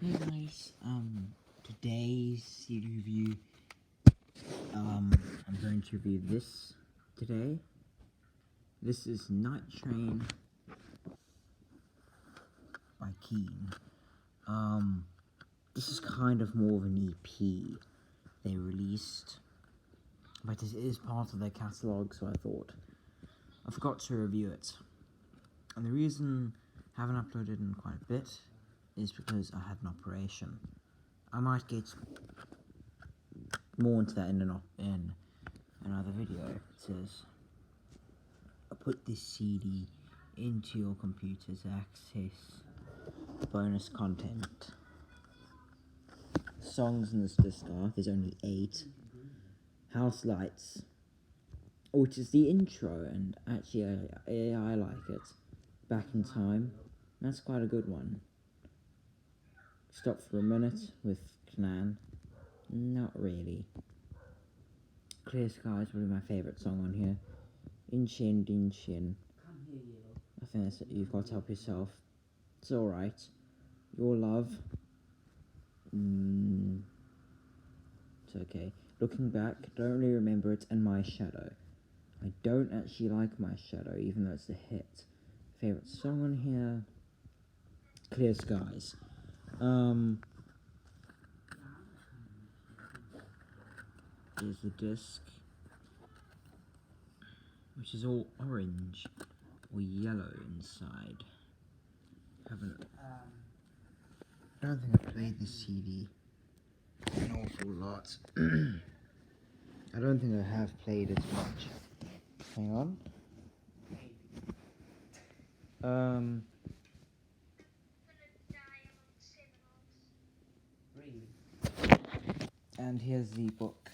Hey guys, today's CD review, I'm going to review this today. This is Night Train by Keane. This is kind of more of an EP they released, but it is part of their catalogue, so I thought I forgot to review it. And the reason I haven't uploaded in quite a bit is because I had an operation. I might get more into that in another video. It says, put this CD into your computer to access bonus content. Songs in this disc are, there's only 8. House Lights, which is the intro, and actually I like it. Back in Time, that's quite a good one. Stop for a Minute with Keane, not really. Clear Skies would be my favourite song on here. Inchin Dinchin, I think that's it. You've Got to Help Yourself, it's alright. Your Love, it's okay. Looking Back, Don't Really Remember It, and My Shadow. I don't actually like My Shadow, even though it's a hit. Favourite song on here, Clear Skies. Here's the disc, which is all orange or yellow inside. I don't think I've played this CD an awful lot. I don't think I have played it much. Hang on. And here's the book.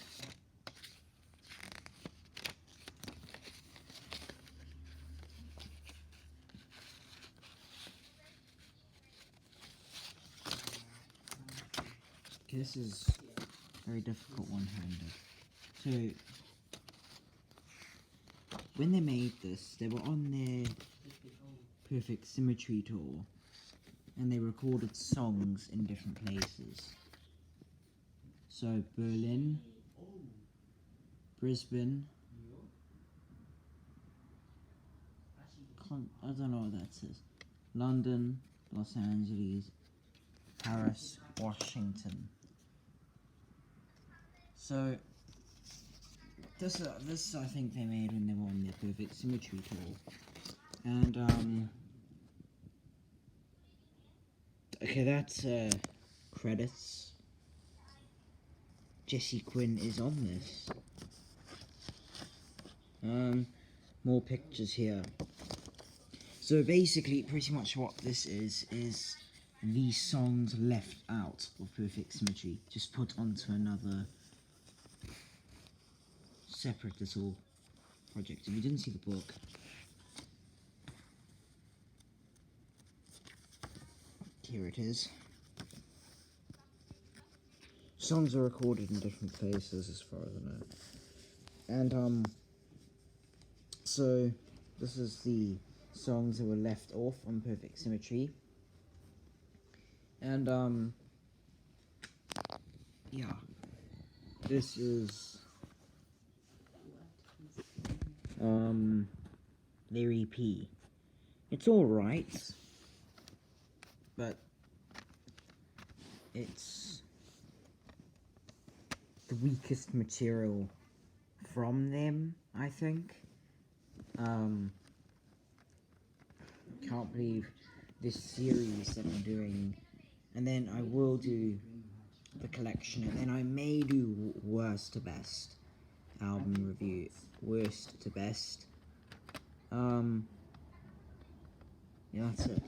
Okay, this is very difficult one-handed. So, when they made this, they were on their Perfect Symmetry tour, and they recorded songs in different places. So, Berlin, Brisbane, I don't know what that says, London, Los Angeles, Paris, Washington. So, this I think they made when they were on their Perfect Symmetry tour. And, okay, that's, credits. Jesse Quinn is on this. More pictures here. So basically, pretty much what this is these songs left out of Perfect Symmetry, just put onto another separate little project. If you didn't see the book, here it is. Songs are recorded in different places as far as I know. And so this is the songs that were left off on Perfect Symmetry. And yeah, this is their EP. It's alright, but it's the weakest material from them, I think. Can't believe this series that I'm doing, and then I will do the collection, and then I may do worst to best album review, worst to best. Yeah, that's it.